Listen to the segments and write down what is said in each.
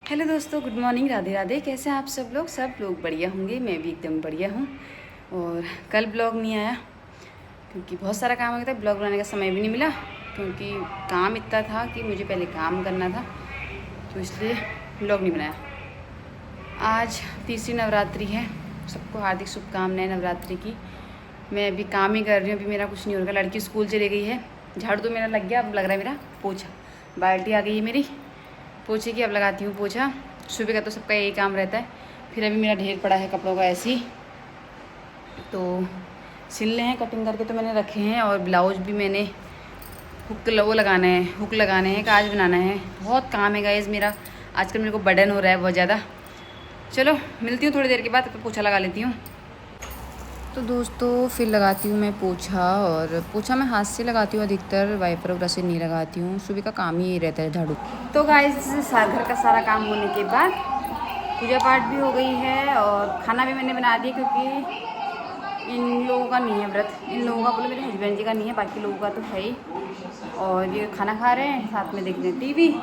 Hello दोस्तों, good morning, Radhe Radhe. कैसे हैं आप सब लोग बढ़िया होंगे। मैं भी एकदम बढ़िया हूँ। और कल ब्लॉग नहीं आया क्योंकि बहुत सारा काम हो गया था। ब्लॉग बनाने का समय भी नहीं मिला क्योंकि काम इतना था कि मुझे पहले काम करना था, तो इसलिए ब्लॉग नहीं बनाया। आज तीसरी नवरात्रि है। सबको हार्दिक शुभकामनाएं नवरात्रि की। मैं अभी काम ही कर रही हूँ, अभी मेरा कुछ नहीं हो रहा। लड़की स्कूल चली गई है। झाड़ू तो मेरा लग गया, अब लग रहा है मेरा पोछा। बाल्टी आ गई है मेरी पोछे की, अब लगाती हूँ पोछा। सुबह का तो सबका यही काम रहता है। फिर अभी मेरा ढेर पड़ा है कपड़ों का ऐसे ही, तो सिलने हैं कटिंग करके तो मैंने रखे हैं। और ब्लाउज भी मैंने हुक लगाना है, हुक लगाने हैं, काज बनाना है। बहुत काम है गाइस मेरा आजकल, मेरे को बर्डन हो रहा है बहुत ज़्यादा। चलो मिलती हूँ थोड़ी देर के बाद, तो पोछा लगा लेती हूँ। तो दोस्तों फिर लगाती हूँ मैं पोछा, और पोछा मैं हाथ से लगाती हूँ अधिकतर, वाइपर वगैरह से नहीं लगाती हूँ। सुबह का काम ही यही रहता है, झाड़ू। तो गाइस घर का सारा काम होने के बाद पूजा पाठ भी हो गई है और खाना भी मैंने बना दिया, क्योंकि इन लोगों का नहीं है व्रत। इन लोगों का बोले, मेरे हस्बैंड जी का नहीं है, बाकी लोगों का तो है ही। और ये खाना खा रहे हैं, साथ में देख रहे हैं टीवी।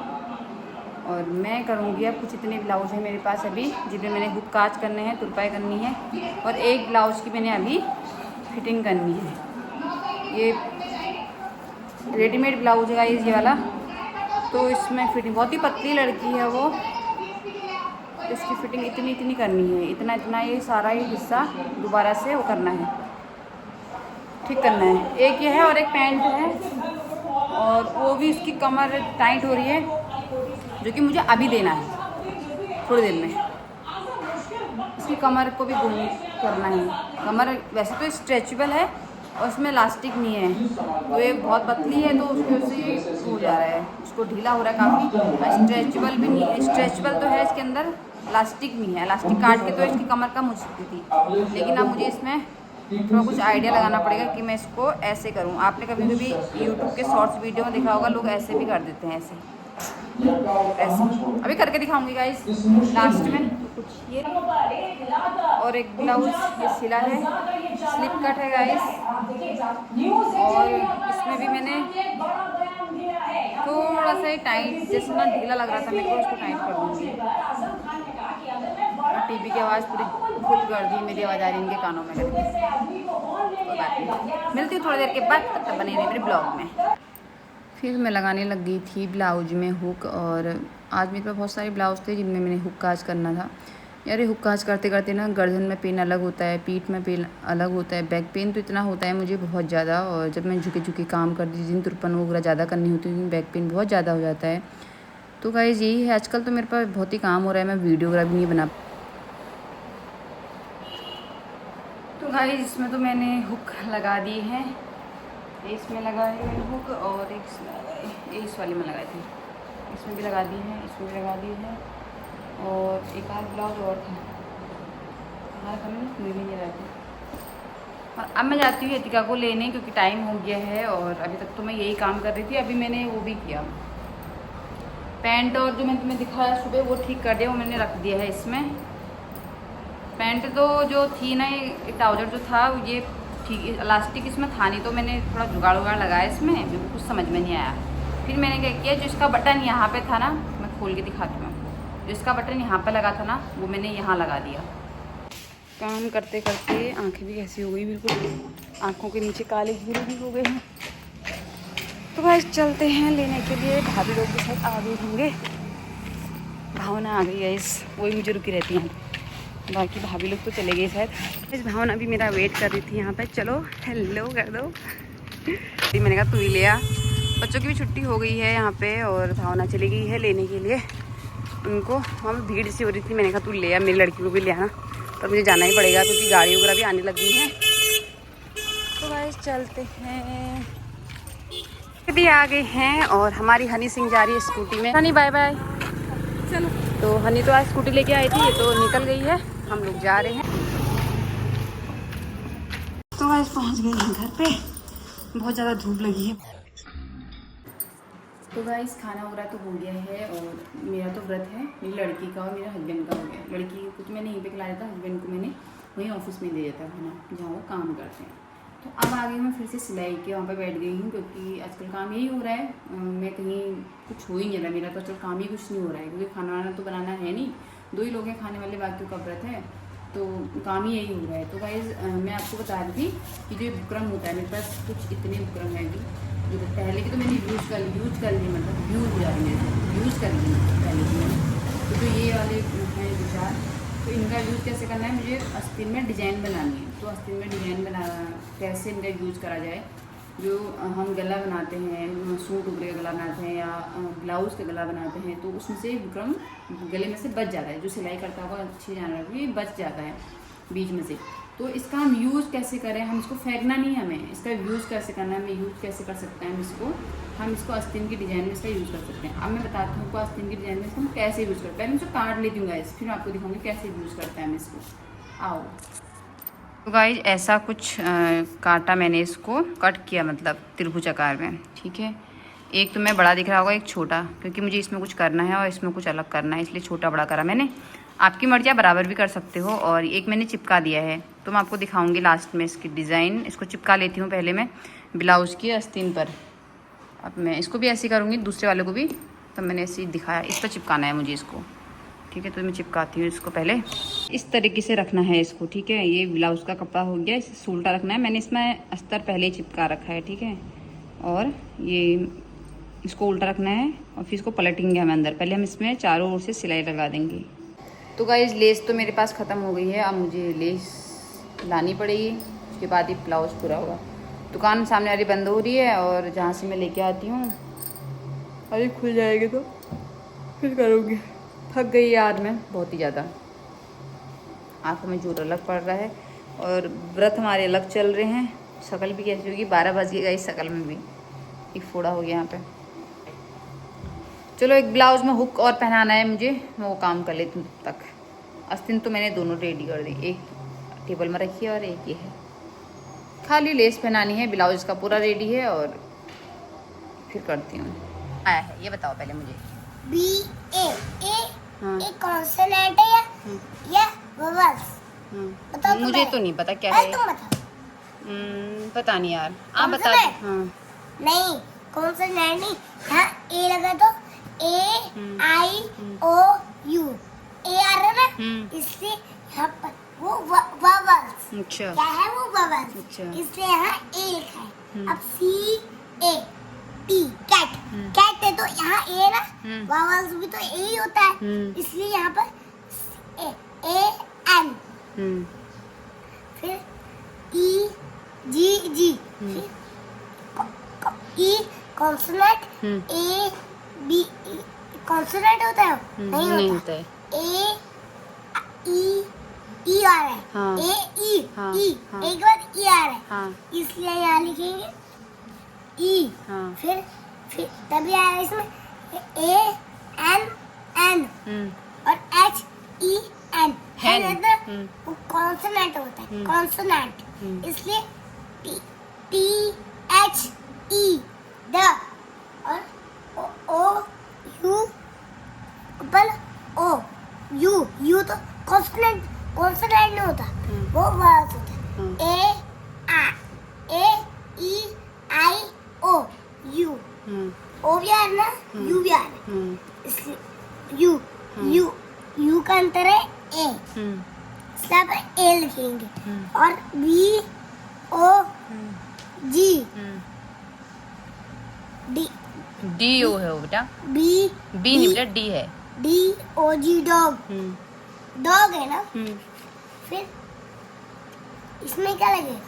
और मैं करूँगी अब कुछ इतने ब्लाउज हैं मेरे पास अभी, जिनमें मैंने हुक काज करने हैं, तुरपाई करनी है। और एक ब्लाउज की मैंने अभी फिटिंग करनी है। ये रेडीमेड ब्लाउज है ये वाला, तो इसमें फिटिंग, बहुत ही पतली लड़की है वो, तो इसकी फिटिंग इतनी करनी है, इतना ये सारा ये हिस्सा दोबारा से वो करना है, ठीक करना है। एक ये है और एक पैंट है, और वो भी इसकी कमर टाइट हो रही है, जो कि मुझे अभी देना है थोड़ी देर में। इसकी कमर को भी गुम करना है। कमर वैसे तो स्ट्रेचेबल है और उसमें इलास्टिक नहीं है, तो ये बहुत पतली है, तो उसकी वजह से हो जा रहा है, उसको ढीला हो रहा है काफ़ी। स्ट्रेचेबल भी नहीं है, स्ट्रेचेबल तो है इसके अंदर, इलास्टिक नहीं है। इलास्टिक काट के तो इसकी कमर कम हो सकती थी, लेकिन अब मुझे इसमें थोड़ा कुछ आइडिया लगाना पड़ेगा कि मैं इसको ऐसे करूँ। आपने कभी कभी यूट्यूब के शॉर्ट्स वीडियो में देखा होगा, लोग ऐसे भी कर देते हैं, ऐसे अभी करके दिखाऊंगी गाइस लास्ट में। कुछ ये और एक ब्लाउज ये सिला है, स्लिप कट है गाइस। और इसमें भी मैंने थोड़ा सा टाइट, जैसे ना ढीला लग रहा था मेरे को, उसको टाइट कर दूँगी। और टीवी की आवाज़ पूरी फुल कर दी, मेरी आवाज़ आ रही है इनके कानों में करके। कोई बात नहीं, मिलती हूँ थोड़ी देर के बाद, तब तक बने रहिए मेरे ब्लॉग में। फिर मैं लगाने लग गई थी ब्लाउज में हुक, और आज मेरे पास बहुत सारे ब्लाउज थे जिनमें मैंने हुक काज करना था। यार ये हुक काज करते करते ना गर्दन में पेन अलग होता है, पीठ में पेन अलग होता है, बैक पेन तो इतना होता है मुझे बहुत ज़्यादा। और जब मैं झुके झुके काम करती थी, जिन तुरपन वगैरह ज़्यादा करनी होती है, बैक पेन बहुत ज़्यादा हो जाता है। तो गाइस यही है, आजकल तो मेरे पास बहुत ही काम हो रहा है, मैं वीडियो वगैरह भी नहीं बना। तो गाइस इसमें तो मैंने हुक लगा दी है, इसमें लगाए मैंने हुक, और एक इस वाले में लगाई थी, इसमें भी लगा दी है, इसमें भी लगा दी है। और एक आध ब्लाउज और था, हमारा कमी नहीं रहती। और अब मैं जाती हूँ यतिका को लेने, क्योंकि टाइम हो गया है। और अभी तक तो मैं यही काम कर रही थी। अभी मैंने वो भी किया, पैंट और जो मैंने तुम्हें दिखाया सुबह वो ठीक कर दिया, वो मैंने रख दिया है इसमें। पैंट तो जो थी ना, ये ट्राउजर जो था ये ठीक, इलास्टिक इसमें था नहीं, तो मैंने थोड़ा जुगाड़ उगाड़ लगाया इसमें, मेरे को कुछ समझ में नहीं आया। फिर मैंने क्या किया, जो इसका बटन यहाँ पे था ना, मैं खोल के दिखाती हूँ, जो इसका बटन यहाँ पे लगा था ना, वो मैंने यहाँ लगा दिया। काम करते करते आंखें भी कैसी हो गई, बिल्कुल आँखों के नीचे काले घेरे भी हो गए हैं। तो बस चलते हैं लेने के लिए। भाभी लोग भी शायद आ गए होंगे, भावना आ गई है, इस वही मुझे रुकी रहती हैं, बाकी भाभी लोग तो चले गए शायद। इस भावना भी मेरा वेट कर रही थी यहाँ पे। चलो हेलो कर दो। मैंने कहा तू ही ले आ, बच्चों की भी छुट्टी हो गई है यहाँ पे, और भावना चली गई है लेने के लिए उनको। वहाँ पर भीड़ सी हो रही थी, मैंने कहा तू ले आ, मेरी लड़की को भी ले आना, पर मुझे जाना ही पड़ेगा क्योंकि गाड़ी वगैरह भी आने लगी हैं। तो गाइस चलते हैं, भी आ गए हैं। और हमारी हनी सिंह जा रही है स्कूटी में। Honey bye bye. चलो, तो हनी तो आज स्कूटी लेके आई थी, तो निकल गई है, हम लोग जा रहे हैं। तो आज पहुंच गए हैं घर पे, बहुत ज़्यादा धूप लगी है। तो गाइस खाना वगैरह तो हो गया है, और मेरा तो व्रत है, मेरी लड़की का और मेरे हस्बैंड का हो गया। लड़की को तो मैंने यहीं पे खिलाया था, हस्बैंड को मैंने वहीं ऑफिस में दे दिया था खाना, जहाँ वो काम करते हैं। तो अब आ गई हूँ फिर से सिलाई के वहाँ पे बैठ गई हूँ, क्योंकि आजकल काम यही हो रहा है। मैं कहीं कुछ हो ही नहीं रहा मेरा, तो आजकल काम ही कुछ नहीं हो रहा है, क्योंकि खाना वाना तो बनाना है नहीं, 2 ही लोग हैं खाने वाले, बाकी का व्रत है, तो काम ही यही हो रहा है। तो गाइस मैं आपको बता रही थी कि जो बुकरम होता है, मेरे पास कुछ इतने बुकरम है कि जो पहले की तो मैंने यूज़ कर ली, मतलब यूज़ हो जा रही है, यूज़ कर ली पहले की मैंने। तो जो ये वाले हैं विचार, तो इनका यूज़ कैसे करना है, मुझे आस्तीन में डिज़ाइन बनानी है। तो आस्तीन में डिज़ाइन कैसे इनका यूज़ करा जाए, जो हम गला बनाते हैं, सूट उगरे का गला बनाते हैं या ब्लाउज़ का गला बनाते हैं, तो उसमें से बुकरम गले में से बच जाता है। जो सिलाई करता होगा अच्छी जानवर भी बच जाता है बीच में से। तो इसका हम यूज़ कैसे करें, हम इसको फेंकना नहीं है, हमें इसका यूज़ कैसे करना है, हमें यूज़ कैसे कर सकते हैं हम इसको आस्तीन की डिज़ाइन में इसका यूज़ कर सकते हैं। अब मैं बताती हूँ आपको आस्तीन की डिज़ाइन में इसको हम कैसे यूज़ करते हैं। पहले मैं इसको काट लेती हूँ गाइस, फिर मैं आपको दिखाऊंगी कैसे यूज़ करते हैं हम इसको। आओ तो गाइस ऐसा कुछ काटा मैंने, इसको कट किया मतलब त्रिभुज आकार में, ठीक है। एक तो मैं बड़ा दिख रहा होगा, एक छोटा, क्योंकि मुझे इसमें कुछ करना है और इसमें कुछ अलग करना है, इसलिए छोटा बड़ा करा मैंने। आपकी मर्जी, आप बराबर भी कर सकते हो। और एक मैंने चिपका दिया है, तो मैं आपको दिखाऊंगी लास्ट में इसकी डिज़ाइन। इसको चिपका लेती हूँ पहले मैं ब्लाउज़ की आस्तीन पर। अब मैं इसको भी ऐसे ही करूँगी, दूसरे वाले को भी, तो मैंने ऐसे ही दिखाया, इस पर चिपकाना है मुझे इसको, ठीक है। तो मैं चिपकाती हूँ इसको, पहले इस तरीके से रखना है इसको, ठीक है। ये ब्लाउज़ का कपड़ा हो गया, इसे उल्टा रखना है। मैंने इसमें अस्तर पहले ही चिपका रखा है, ठीक है। और ये इसको उल्टा रखना है और फिर इसको पलटेंगे हम अंदर। पहले हम इसमें चारों ओर से सिलाई लगा देंगे। तो गाइस लेस तो मेरे पास ख़त्म हो गई है, अब मुझे लेस लानी पड़ेगी, उसके बाद ही ब्लाउज़ पूरा होगा। दुकान सामने वाली बंद हो रही है और जहाँ से मैं लेके आती हूँ अरे खुल जाएगी तो फिर करूँगी। थक गई यार मैं बहुत ही ज़्यादा, आँखों में जोर अलग पड़ रहा है और व्रत हमारे अलग चल रहे हैं। शकल भी कैसी होगी, 12 बज गई इस शकल में भी एक फोड़ा हो गया यहाँ पे। चलो एक ब्लाउज़ में हुक और पहनाना है मुझे, मैं वो काम कर लेती हूँ तब तक। आस्तीन तो मैंने दोनों रेडी कर दी, एक टेबल में रखी है और एक ये है, खाली लेस पहनानी है। ब्लाउज का पूरा रेडी है और फिर करती हूँ। आया है, ये बताओ पहले मुझे। बी ए ए कॉन्सोनेंट है या वोवेल्स? बताओ। मुझे तो नहीं पता क्या है। तुम बताओ। पता नहीं यार, आप बता दो। हाँ। नहीं कॉन्सोनेंट नहीं, यहाँ ए लगा तो ए आई ओ यू, ए आ रहा है ना, इसलिए यहाँ पर वो वोवेल्स। अच्छा क्या है वो वोवेल्स? अच्छा, इसलिए यहाँ ए लिखा है। अब सी ए टी कैट, कैट है तो यहाँ ए ना, वोवेल्स भी तो ए ही होता है, इसलिए यहाँ पर ए एन, फिर ई जी जी, फिर ई कॉन्सोनेंट, ए बी कॉन्सोनेंट होता है? नहीं होता है। ए ई ई आ रहा है। हाँ। ए ई हाँ। ई, हाँ। एक बार ई आ रहा है। हाँ। इसलिए यहाँ लिखेंगे ई। हाँ। फिर तभी आया इसमें ए एन एन और एच ई एन, वो कॉन्सोनेंट होता है, कॉन्सोनेंट, इसलिए T T H E the, और ओ यू ऊपर ओ यू, यू तो कॉन्सोनेंट नहीं होता, वो वर्ड होता है। ए ई आई ओ यू, ओ भी आ रहा ना, यू भी आ रहा, इसलिए यू यू यू का अंतर है ए, सब ए लिखेंगे। और B O G D, D O है वो बेटा, बी बी नहीं बेटा, डी है। D O G dog, dog है ना। फिर इसमें क्या लगेगा?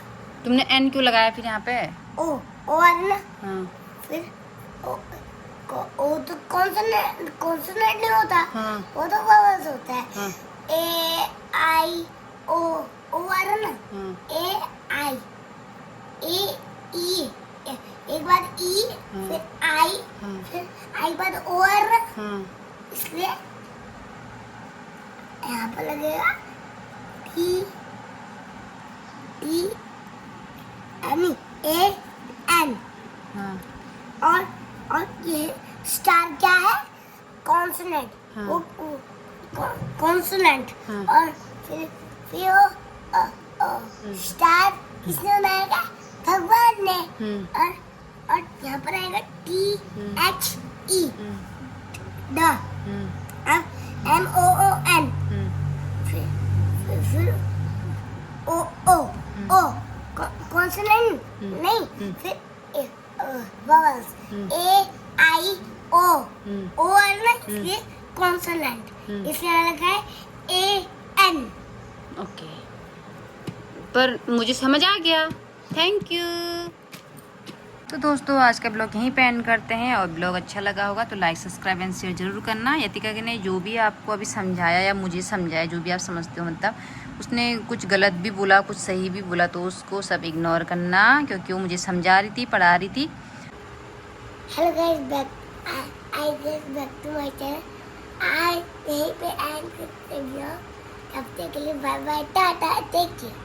तुमने एन क्यों लगाया फिर यहाँ पे? ओ आ रहा ना। हाँ। फिर ओ तो कॉन्सोनेंट नहीं होता। हाँ। वो तो वोवेल्स होता है। हाँ। ए आई ओ आ रहा ना। हाँ। ए आई ए ई, एक बार ई, हाँ। फिर आई, हाँ। फिर आई बाद ओ आ रहा, हाँ। इसलिए यहाँ पर लगेगा T T N A N. हाँ। और ये स्टार क्या है? कॉन्सोनेंट। हाँ। वो कॉन्सोनेंट। हाँ। और फिर वो स्टार किसने बनाया था? भगवान ने, और यहाँ पर आएगा THE द, MOON, फिर O कॉन्सोनेंट नहीं, फिर वॉवल्स AIO, O है ना इसलिए कॉन्सोनेंट, इसलिए लगा है AN। ओके, पर मुझे समझ आ गया, थैंक यू। तो दोस्तों आज का ब्लॉग यहीं पे एंड करते हैं, और ब्लॉग अच्छा लगा होगा तो लाइक सब्सक्राइब एंड शेयर जरूर करना। यतिका ने जो भी आपको अभी समझाया या मुझे समझाया, जो भी आप समझते हो, मतलब उसने कुछ गलत भी बोला कुछ सही भी बोला, तो उसको सब इग्नोर करना, क्योंकि वो मुझे समझा रही थी, पढ़ा रही थी। Hello guys, back to my channel. यहीं पे एंड करते हैं। तब तक के लिए bye bye, tata, take care.